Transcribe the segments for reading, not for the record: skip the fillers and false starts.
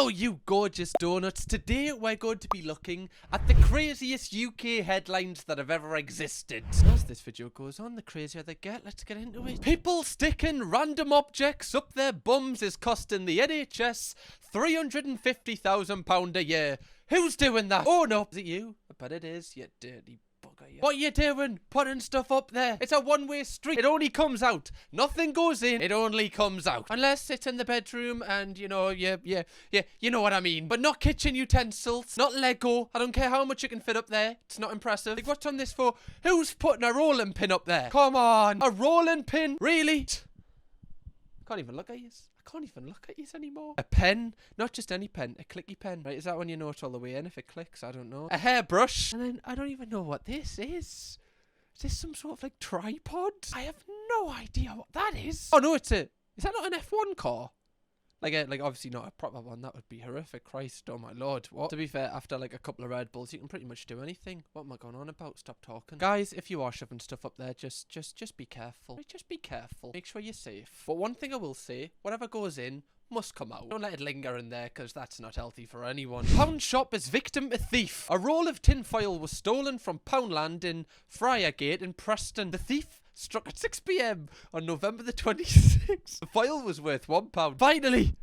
Hello, you gorgeous donuts. Today we're going to be looking at the craziest UK headlines that have ever existed. As this video goes on, the crazier they get. Let's get into it. People sticking random objects up their bums is costing the NHS £350,000 a year. Who's doing that? Oh no, is it you? I bet it is, you dirty bugger, you. What are you doing? Putting stuff up there. It's a one-way street. It only comes out. Nothing goes in. It only comes out. Unless it's in the bedroom and, you know, you know what I mean. But not kitchen utensils. Not Lego. I don't care how much you can fit up there. It's not impressive. Like, what's on this for? Who's putting a rolling pin up there? Come on. A rolling pin? Really? Can't even look at you. I can't even look at you anymore. A pen, not just any pen, a clicky pen. Right, is that when you know it's all the way in? If it clicks, I don't know. A hairbrush. And then I don't even know what this is. Is this some sort of like tripod? I have no idea what that is. Oh no, is that not an F1 car? Like obviously not a proper one. That would be horrific. Christ, oh my lord. What? To be fair, after like a couple of Red Bulls, you can pretty much do anything. What am I going on about? Stop talking. Guys, if you are shoving stuff up there, just be careful. Just be careful. Make sure you're safe. But one thing I will say, whatever goes in must come out. Don't let it linger in there, because that's not healthy for anyone. Pound shop is victim to thief. A roll of tinfoil was stolen from Poundland in Friargate in Preston. The thief struck at 6 p.m. on November the 26th. The foil was worth £1. Finally!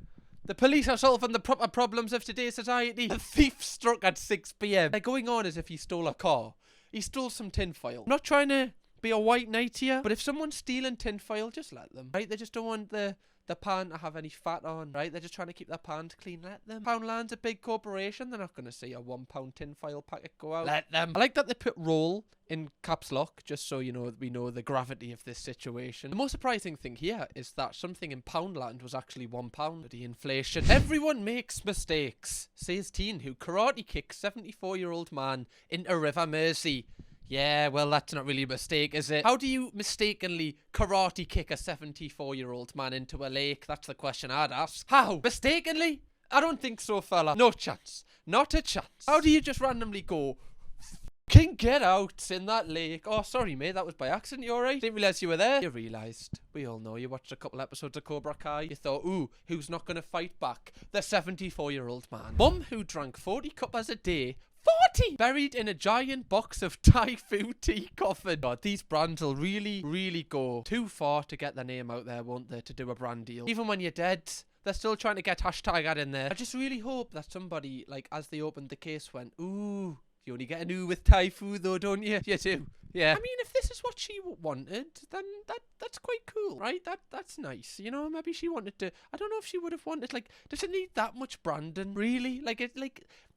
The police are solving the proper problems of today's society. The thief struck at 6 p.m. They're going on as if he stole a car. He stole some tinfoil. I'm not trying to be a white knight here, but if someone's stealing tinfoil, just let them. Right? They just don't want the pan to have any fat on, right? They're just trying to keep their pan clean. Let them. Poundland's a big corporation. They're not going to see a £1 tinfoil packet go out. Let them. I like that they put roll in caps lock, just so you know, we know the gravity of this situation. The most surprising thing here is that something in Poundland was actually £1. The inflation. Everyone makes mistakes, says teen who karate kicks 74-year-old man into River Mersey. Yeah, well, that's not really a mistake, is it? How do you mistakenly karate kick a 74-year-old man into a lake? That's the question I'd ask. How? Mistakenly? I don't think so, fella. No chance. Not a chance. How do you just randomly go, "King, get out," in that lake? Oh, sorry, mate. That was by accident. You alright? Didn't realise you were there. You realised. We all know. You watched a couple episodes of Cobra Kai. You thought, ooh, who's not going to fight back? The 74-year-old man. Mum who drank 40 cuppas a day. 40! Buried in a giant box of Thai food tea coffin. God, these brands will really go too far to get their name out there, won't they, to do a brand deal. Even when you're dead, they're still trying to get hashtag ad in there. I just really hope that somebody, like, as they opened the case went, ooh, you only get an ooh with Thai food though, don't you? You do. Yeah. I mean, if this is what she wanted, then that's quite cool, right? That's nice. You know, maybe she wanted to, I don't know if she would have wanted, like, does it need that much branding? Really?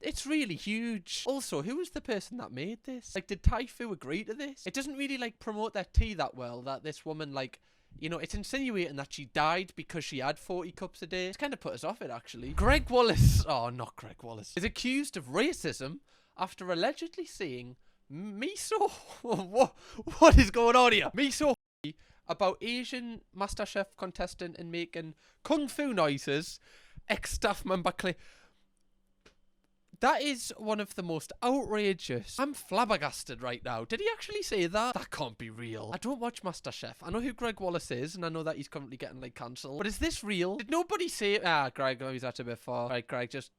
It's really huge. Also, who was the person that made this? Like, did Thai Fu agree to this? It doesn't really, like, promote their tea that well, that this woman, like, you know, it's insinuating that she died because she had 40 cups a day. It's kind of put us off it, actually. Greg Wallace, oh, not Greg Wallace, is accused of racism after allegedly saying miso what is going on here? Miso about Asian MasterChef contestant and making kung fu noises. Ex-staff member that is one of the most outrageous. I'm flabbergasted right now. Did he actually say that? That can't be real. I don't watch MasterChef. I know who Greg Wallace is, and I know that he's currently getting, like, cancelled. But is this real? Did nobody say... Greg, oh, he's at a bit far. Right, Greg, just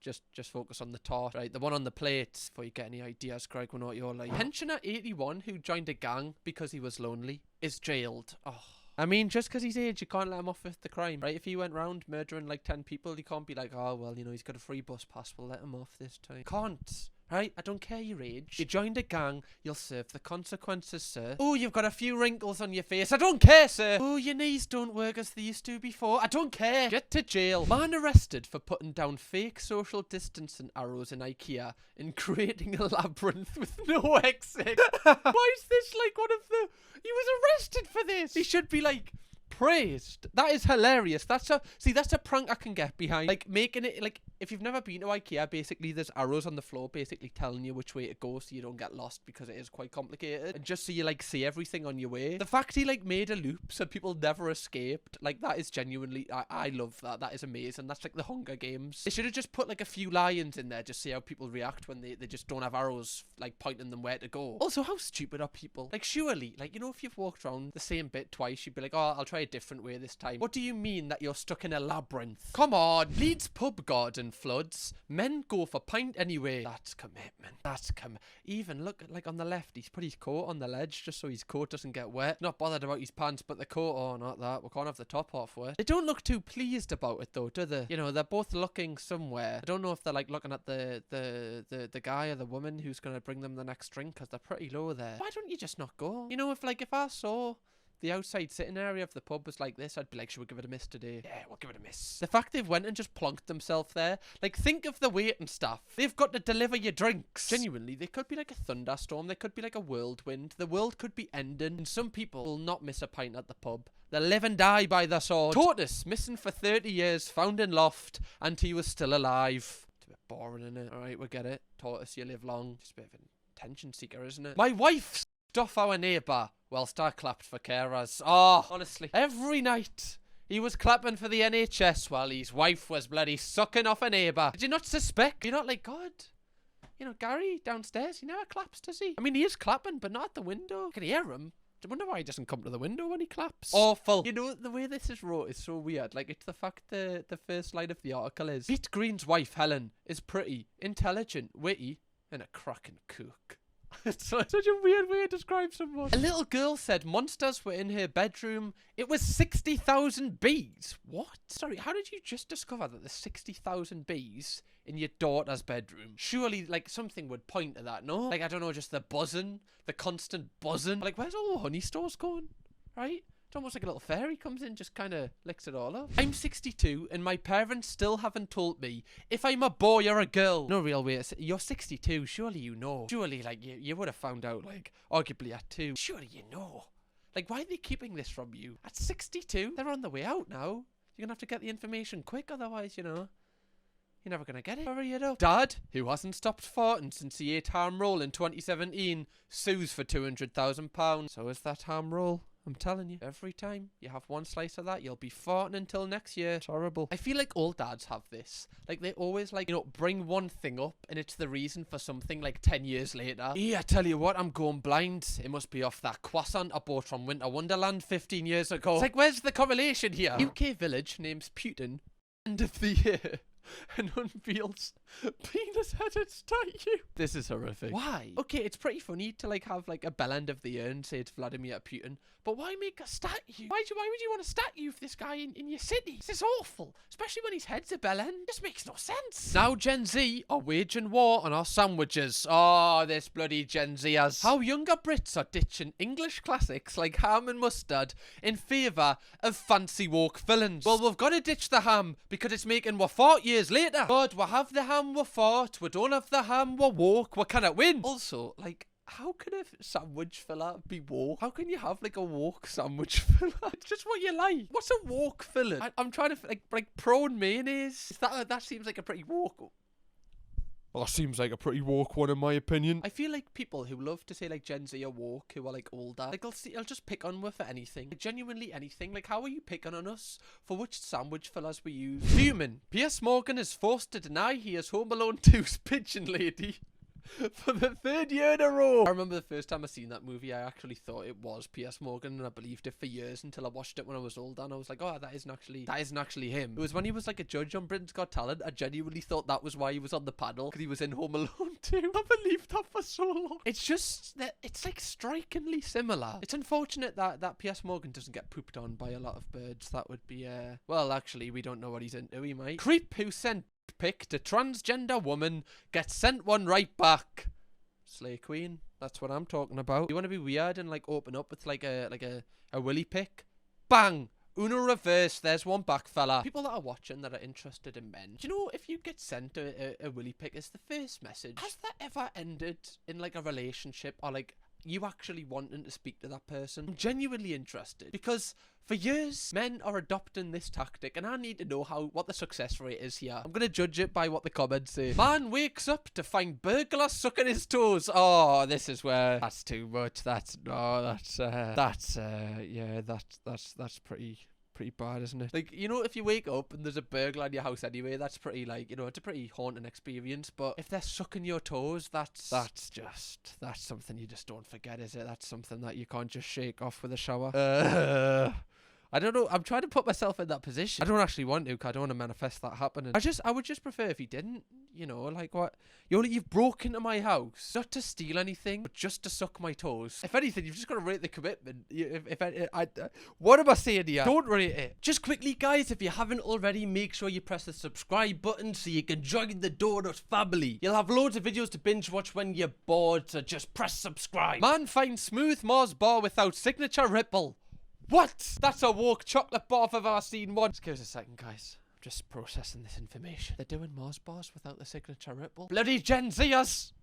focus on the tart. Right, the one on the plate. Before you get any ideas, Greg, we know what you're like. Pensioner 81 who joined a gang because he was lonely is jailed. Oh. I mean, just because he's aged, you can't let him off with the crime, right? If he went round murdering like 10 people, you can't be like, oh, well, you know, he's got a free bus pass, we'll let him off this time. Can't, right? I don't care your age. You joined a gang, you'll serve the consequences, sir. Oh, you've got a few wrinkles on your face. I don't care, sir. Oh, your knees don't work as they used to before. I don't care. Get to jail. Man arrested for putting down fake social distancing arrows in IKEA and creating a labyrinth with no exit. Why is this like one of the... He was arrested for this. He should be like praised. That is hilarious. That's a prank I can get behind. Like making it like, if you've never been to IKEA, basically there's arrows on the floor basically telling you which way to go so you don't get lost because it is quite complicated. And just so you like see everything on your way. The fact he like made a loop so people never escaped, like that is genuinely, I love that. That is amazing. That's like the Hunger Games. They should have just put like a few lions in there, just see how people react when they just don't have arrows like pointing them where to go. Also, how stupid are people? Like surely, like, you know, if you've walked around the same bit twice, you'd be like, oh, I'll try a different way this time. What do you mean that you're stuck in a labyrinth? Come on. Leeds pub garden in floods. Men go for pint anyway. That's commitment. Even look, like on the left, he's put his coat on the ledge just so his coat doesn't get wet. Not bothered about his pants, but the coat, oh, not that. We can't have the top half wet. They don't look too pleased about it though, do they? You know, they're both looking somewhere. I don't know if they're like looking at the guy or the woman who's gonna bring them the next drink, because they're pretty low there. Why don't you just not go? You know, if I saw the outside sitting area of the pub was like this, I'd be like, should we give it a miss today? Yeah, we'll give it a miss. The fact they've went and just plonked themselves there, like, think of the waiting staff. They've got to deliver your drinks. Genuinely, they could be like a thunderstorm. They could be like a whirlwind. The world could be ending, and some people will not miss a pint at the pub. They live and die by the sword. Tortoise, missing for 30 years, found in loft, and he was still alive. It's a bit boring, isn't it? Alright, we get it. Tortoise, you live long. Just a bit of an attention seeker, isn't it? My wife off our neighbour whilst I clapped for carers. Oh, honestly, every night he was clapping for the NHS while his wife was bloody sucking off a neighbour. Did you not suspect? You're not like, God, you know, Gary downstairs, he never claps, does he? I mean, he is clapping, but not at the window. I can hear him. I wonder why he doesn't come to the window when he claps. Awful. You know, the way this is wrote is so weird. Like, it's the fact the first line of the article is, Pete Green's wife, Helen, is pretty, intelligent, witty, and a cracking cook. It's such a weird way to describe someone. A little girl said monsters were in her bedroom. It was 60,000 bees. What? Sorry, how did you just discover that there's 60,000 bees in your daughter's bedroom? Surely, like, something would point to that, no? Like, I don't know, just the buzzing, the constant buzzing. Like, where's all the honey stores going? Right? It's almost like a little fairy comes in, just kind of licks it all up. I'm 62 and my parents still haven't told me if I'm a boy or a girl. No real way. You're 62, surely you know. Surely, like, you would have found out, like, arguably at 2. Surely you know. Like, why are they keeping this from you? At 62? They're on the way out now. You're gonna have to get the information quick, otherwise, you know, you're never gonna get it. Hurry it up. Dad, who hasn't stopped farting since he ate ham roll in 2017, sues for £200,000. So is that ham roll. I'm telling you, every time you have one slice of that, you'll be farting until next year. It's horrible. I feel like all dads have this. Like, they always, like, you know, bring one thing up and it's the reason for something like 10 years later. Yeah, I tell you what, I'm going blind. It must be off that croissant I bought from Winter Wonderland 15 years ago. It's like, where's the correlation here? UK village names Putin end of the year and unveils penis-headed statue. This is horrific. Why? Okay, it's pretty funny to, like, have, like, a bell end of the year and say it's Vladimir Putin, but why make a statue? Why would you want a statue of this guy in your city? This is awful, especially when his head's a bell end. This makes no sense. Now Gen Z are waging war on our sandwiches. Oh, this bloody Gen Zers. How younger Brits are ditching English classics like ham and mustard in favour of fancy woke villains. Well, we've got to ditch the ham because it's making we're 40 years later. God, we have the ham, we're fart. We don't have the ham, we're woke. We cannot win. Also, like, how can a sandwich filler be woke? How can you have, like, a woke sandwich filler? It's just what you like. What's a woke filling? I'm trying to, like prawn mayonnaise. That seems like a pretty woke. Well, that seems like a pretty woke one in my opinion. I feel like people who love to say, like, Gen Z are woke, who are, like, older, like, I'll just pick on us for anything. Like, genuinely anything. Like, how are you picking on us for which sandwich fillers we use? Fuming. Piers Morgan is forced to deny he is Home Alone 2's pigeon lady for the 3rd year in a row. I remember the first time I seen that movie, I actually thought it was Piers Morgan, and I believed it for years until I watched it when I was older, and I was like, oh, that isn't actually him. It was when he was like a judge on Britain's Got Talent. I genuinely thought that was why he was on the panel, because he was in Home Alone 2. I believed that for so long. It's just that it's like strikingly similar. It's unfortunate that Piers Morgan doesn't get pooped on by a lot of birds. That would be well, actually, we don't know what he's into, he might. Creep who sent pic to transgender woman gets sent one right back. Slay Queen. That's what I'm talking about. You want to be weird and, like, open up with like a willy pic? Bang! Uno reverse, there's one back, fella. People that are watching that are interested in men, do you know if you get sent a willy pic as the first message, has that ever ended in, like, a relationship or, like, you actually wanting to speak to that person? I'm genuinely interested because for years men are adopting this tactic and I need to know what the success rate is here. I'm gonna judge it by what the comments say. Man wakes up to find burglar sucking his toes. Oh, this is where that's too much. That's pretty bad, isn't it? Like, you know, if you wake up and there's a burglar in your house anyway, that's pretty, like, you know, it's a pretty haunting experience. But if they're sucking your toes, that's something you just don't forget, is it? That's something that you can't just shake off with a shower. I don't know. I'm trying to put myself in that position. I don't actually want to, because I don't want to manifest that happening. I would just prefer if he didn't. You know, like what? You've broke into my house, not to steal anything, but just to suck my toes. If anything, you've just got to rate the commitment. What am I saying here? Don't rate it. Just quickly, guys, if you haven't already, make sure you press the subscribe button so you can join the Donut family. You'll have loads of videos to binge watch when you're bored, so just press subscribe. Man finds smooth Mars bar without signature ripple. What? That's a woke chocolate bar if I've ever seen one. Just give us a second, guys. I'm just processing this information. They're doing Mars bars without the signature ripple. Bloody Gen Zers!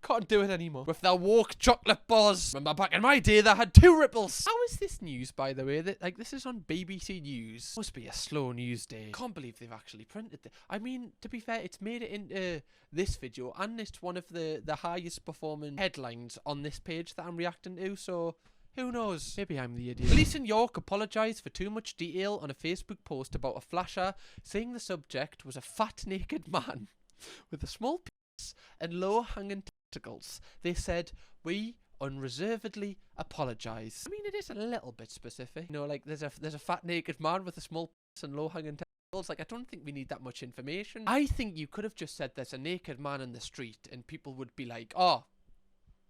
Can't do it anymore. With their woke chocolate bars. Remember back in my day, they had 2 ripples. How is this news, by the way? Like, this is on BBC News. Must be a slow news day. Can't believe they've actually printed it. I mean, to be fair, it's made it into this video, and it's one of the highest performing headlines on this page that I'm reacting to, so... who knows? Maybe I'm the idiot. Police in York apologised for too much detail on a Facebook post about a flasher, saying the subject was a fat naked man with a small penis and low-hanging testicles. They said, "We unreservedly apologise." I mean, it is a little bit specific. You know, like there's a fat naked man with a small penis and low-hanging testicles. Like, I don't think we need that much information. I think you could have just said there's a naked man in the street and people would be like, "Oh,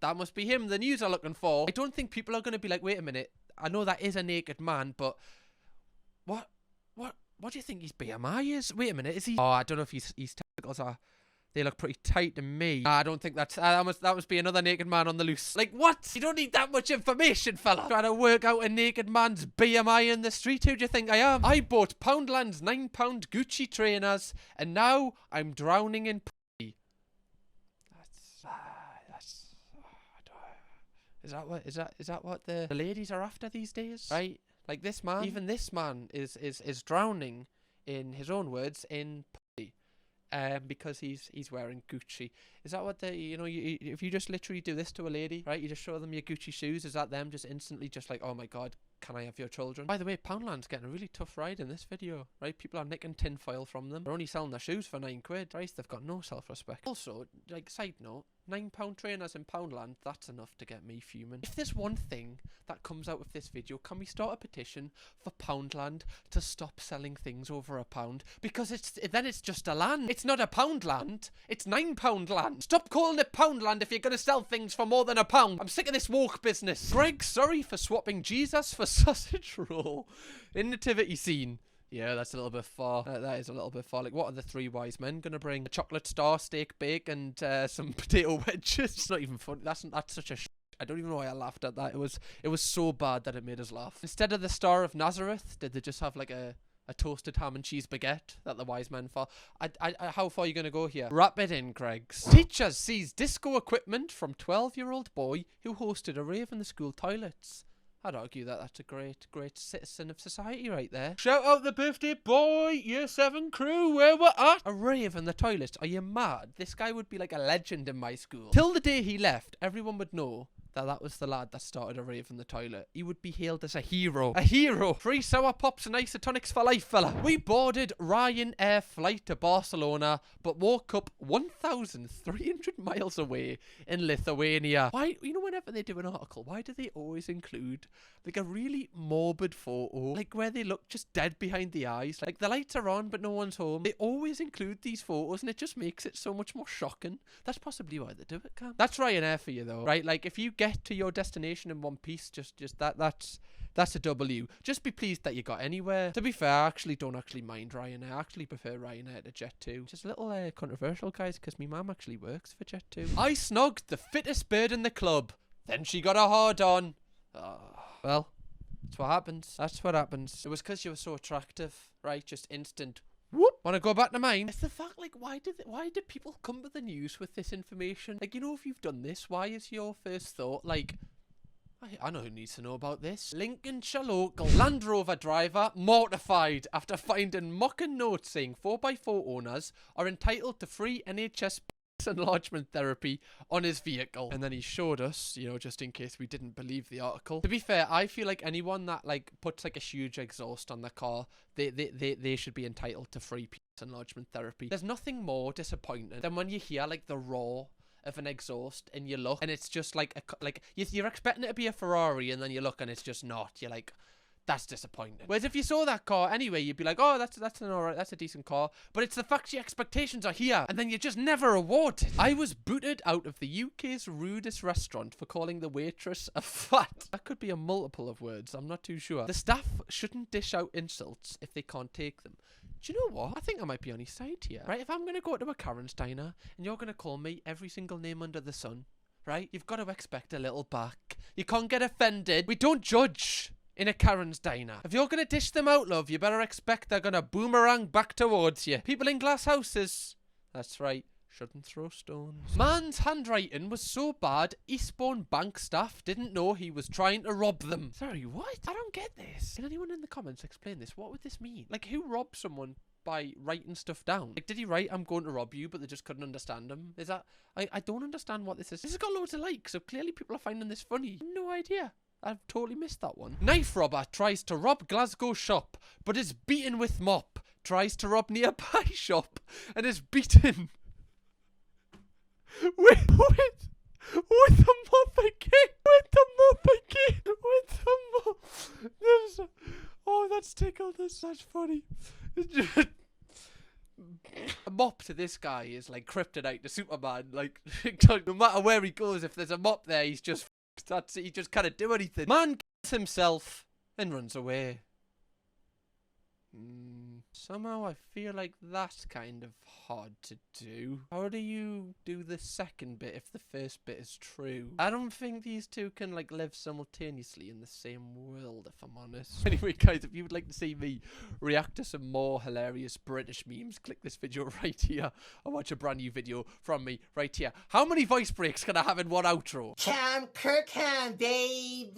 that must be him the news are looking for." I don't think people are going to be like, "Wait a minute, I know that is a naked man, but what do you think his BMI is? Wait a minute, is he..." Oh, I don't know if his testicles are... they look pretty tight to me. I don't think that's... that must be another naked man on the loose. Like, what? You don't need that much information, fella. Trying to work out a naked man's BMI in the street. Who do you think I am? I bought Poundland's £9 Gucci trainers, and now I'm drowning in pussy. Is that what the ladies are after these days? Right? Like this man, even this man is drowning, in his own words, in pussy, because he's wearing Gucci. Is that what if you just literally do this to a lady, right? You just show them your Gucci shoes. Is that them just instantly just like, "Oh my God, can I have your children?" By the way, Poundland's getting a really tough ride in this video, right? People are nicking tinfoil from them. They're only selling their shoes for £9. Right? They've got no self-respect. Also, like, side note, £9 trainers in Poundland, that's enough to get me fuming. If there's one thing that comes out of this video, can we start a petition for Poundland to stop selling things over £1? Because then it's just a land. It's not a Poundland, it's £9 land. Stop calling it Poundland if you're going to sell things for more than £1. I'm sick of this woke business. Greg, sorry for swapping Jesus for sausage roll in nativity scene. Yeah, that's a little bit far. That is a little bit far. Like, what are the 3 wise men gonna bring? A chocolate star, steak bake, and some potato wedges. It's not even funny. That's such a I don't even know why I laughed at that. It was so bad that it made us laugh. Instead of the Star of Nazareth, did they just have like a toasted ham and cheese baguette that the wise men for? How far are you gonna go here? Wrap it in, Greggs. Teacher sees disco equipment from 12-year-old boy who hosted a rave in the school toilets. I'd argue that that's a great citizen of society right there. Shout out the birthday boy, year 7 crew, where we're at. A rave in the toilet, are you mad? This guy would be like a legend in my school. Till the day he left, everyone would know that was the lad that started a rave in the toilet. He would be hailed as a hero. A hero! Free sour pops and isotonics for life, fella. We boarded Ryanair flight to Barcelona, but woke up 1,300 miles away in Lithuania. Why, whenever they do an article, why do they always include like a really morbid photo, like where they look just dead behind the eyes, like the lights are on but no one's home? They always include these photos and it just makes it so much more shocking. That's possibly why they do it, Cam. That's Ryanair for you though, right? Like, if you get to your destination in one piece, just that's a W. Just be pleased that you got anywhere. To be fair, I actually don't mind Ryanair. I actually prefer Ryanair to Jet2. Just a little controversial, guys, because my mum actually works for Jet2. I snogged the fittest bird in the club. Then she got a hard on. Well, that's what happens. That's what happens. It was because you were so attractive, right? Just instant whoop. Want to go back to mine? It's the fact, like, why did people come to the news with this information? Like, if you've done this, why is your first thought, like, I know who needs to know about this. Lincolnshire local Land Rover driver mortified after finding mocking notes saying 4x4 owners are entitled to free NHS enlargement therapy on his vehicle. And then he showed us, just in case we didn't believe the article. To be fair, I feel like anyone that like puts like a huge exhaust on their car, they should be entitled to free enlargement therapy. There's nothing more disappointing than when you hear like the roar of an exhaust and you look and it's just like you're expecting it to be a Ferrari and then you look and it's just not. You're like, That's disappointing. Whereas if you saw that car anyway, you'd be like, oh, that's an alright, that's a decent car. But it's the fact your expectations are here, and then you're just never awarded. I was booted out of the UK's rudest restaurant for calling the waitress a fat. That could be a multiple of words, I'm not too sure. The staff shouldn't dish out insults if they can't take them. Do you know what? I think I might be on his side here. Right, if I'm going to go to a Karen's diner, and you're going to call me every single name under the sun, right, you've got to expect a little back. You can't get offended. We don't judge in a Karen's diner. If you're gonna dish them out, love, you better expect they're gonna boomerang back towards you. People in glass houses, that's right, shouldn't throw stones. Man's handwriting was so bad, Eastbourne bank staff didn't know he was trying to rob them. Sorry, what? I don't get this. Can anyone in the comments explain this? What would this mean? Like, who robs someone by writing stuff down? Like, did he write, I'm going to rob you, but they just couldn't understand him? Is that... I don't understand what this is. This has got loads of likes, so clearly people are finding this funny. No idea. I've totally missed that one. Knife robber tries to rob Glasgow shop, but is beaten with mop. Tries to rob nearby shop, and is beaten with the mop again. With the mop again. With the mop. Oh, that's tickled us. That's funny. A mop to this guy is like kryptonite to Superman. Like, no matter where he goes, if there's a mop there, he's just... That's it, he just can't do anything. Man kills himself and runs away. Somehow I feel like that's kind of hard to do. How do you do the second bit if the first bit is true? I don't think these two can like live simultaneously in the same world, if I'm honest. Anyway, guys, if you would like to see me react to some more hilarious British memes, click this video right here and watch a brand new video from me right here. How many voice breaks can I have in one outro? Kirkham, baby!